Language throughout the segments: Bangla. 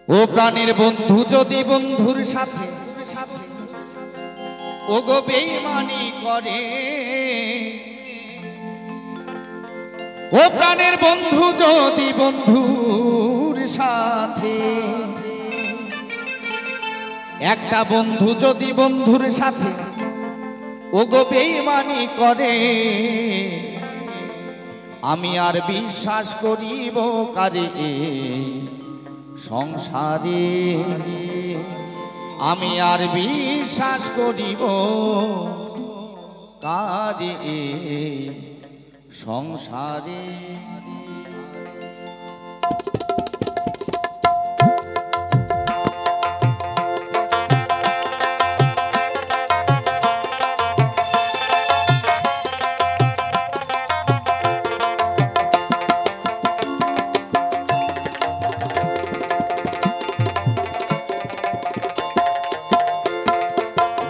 ও প্রাণের বন্ধু যদি বন্ধুর সাথে ও গো বেঈমানি করে, ও প্রাণের বন্ধু যদি বন্ধুর সাথে, একটা বন্ধু যদি বন্ধুর সাথে ও গো বেঈমানি করে, আমি আর বিশ্বাস করিব কারে সংসারে, আমি আর বিশ্বাস করিব কারে সংসারে।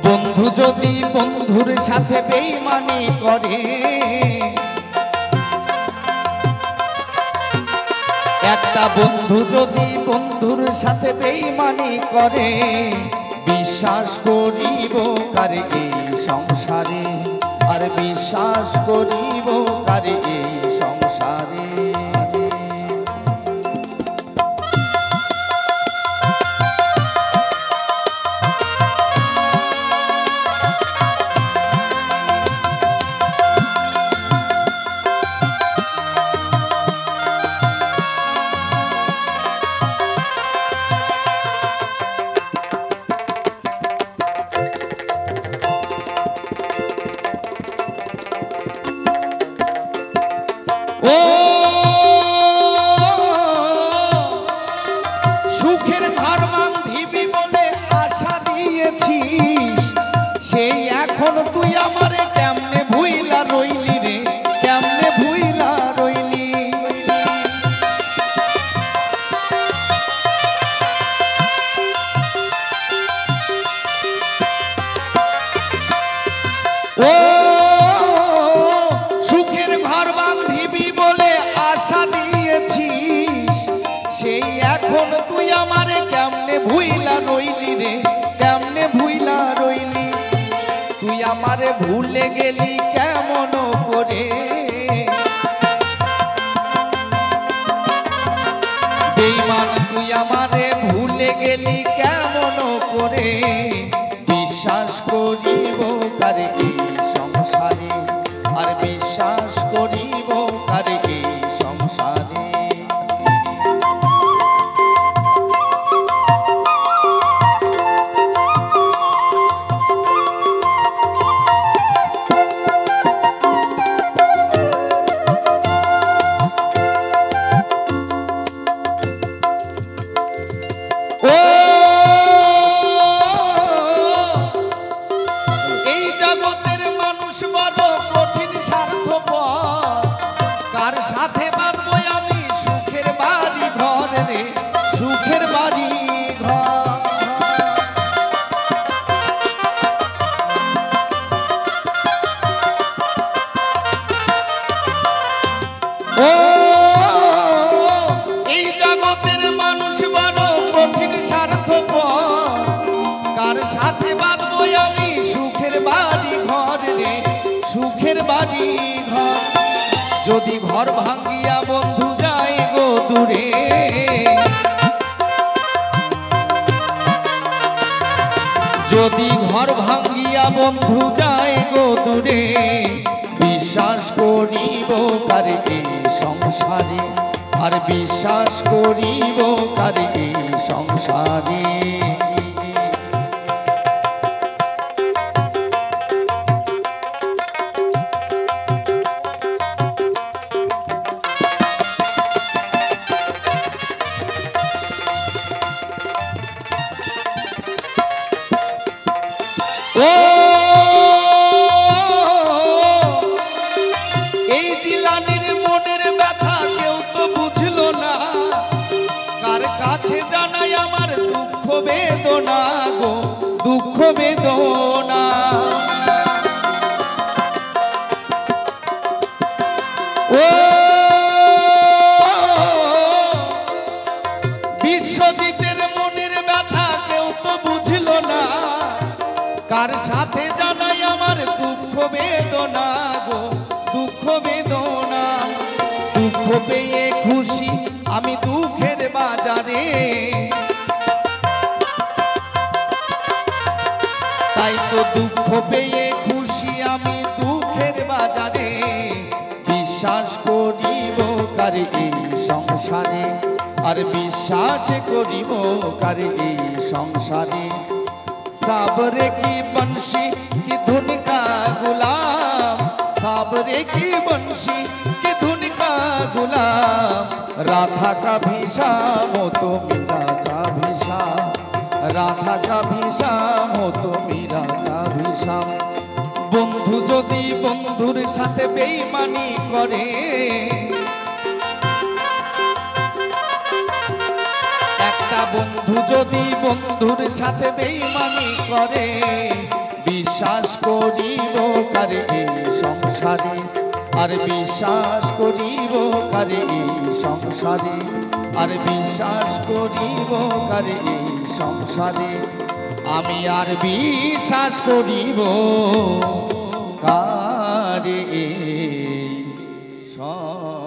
বন্ধু যদি বন্ধুর সাথে বেঈমানি করে, একটা বন্ধু যদি বন্ধুর সাথে বেঈমানি করে, বিশ্বাস করিব কারে এই সংসারে, আর বিশ্বাস করিব কারে এই সংসারে। ও সুখের ধার বাঁধিবি বলে আশা দিয়েছিস, সেই এখন তুই আমারে কেমনে ভুইলা রইলি রে, কেমনে ভুইলা রইলি। ও সুখের ঘর বাঁধিবি বলে আশা দিয়েছিস, সেই এখন তুই আমারে কেমনে ভুইলা রইলি রে, কেমনে ভুইলা রইলি। তুই আমারে ভুলে গেলি কেমন করে, বেঈমান তুই আমারে ভুলে গেলি কেমন করে, বিশ্বাস করিব কারে এই সংসারে, আর বিশ্বাস করিব কারে এই সংসারে। এই জগতের মানুষ বড় কঠিন স্বার্থপর, কার সাথে বাঁধবো আমি সুখের বাড়ি ঘর রে, সুখের বাড়ি ঘর। ও এই জগতের মানুষ বড় কঠিন স্বার্থপর, কার সাথে বাঁধবো আমি সুখের বাড়ি ঘর রে, সুখের বাড়ি ঘর। যদি ঘর ভাঙ্গিয়া বন্ধু যায় গো দূরে, যদি ঘর ভাঙ্গিয়া বন্ধু যায় গো দূরে, বিশ্বাস করিব কারে এই সংসারে, আর বিশ্বাস করিব কারে এই সংসারে। ও এই জিলানির মনের ব্যথা কেউ তো বুঝলো না, কার কাছে জানাই আমার দুঃখ বেদনা গো, দুঃখ বেদনা। ও বিশ্বজিতের বেদনা গো দুঃখ বেদনা। দুঃখ পেয়ে খুশি আমি দুঃখের বাজারে, তাই তো দুঃখ পেয়ে খুশি আমি দুঃখের বাজারে। বিশ্বাস করিব কারে এই সংসারে, আর বিশ্বাস করিব কারে এই সংসারে। साबरे की बंशी की धुन का गुलाम, साबरे की बंशी की धुन का गुलाम। राधा का भी शाम हो तो मीरा का भी शाम, राधा का भी शाम हो तो मीरा का भी शाम। बंधु जदि बंधुर साथे बेईमानी करे, বন্ধু যদি বন্ধুর সাথে বেঈমানি করে, বিশ্বাস করিব কারে এই সংসারে, আর বিশ্বাস করিব কারে এই সংসারে, আর বিশ্বাস করিব কারে এই সংসারে। আমি আর বিশ্বাস করিব কারে এই সংসারে।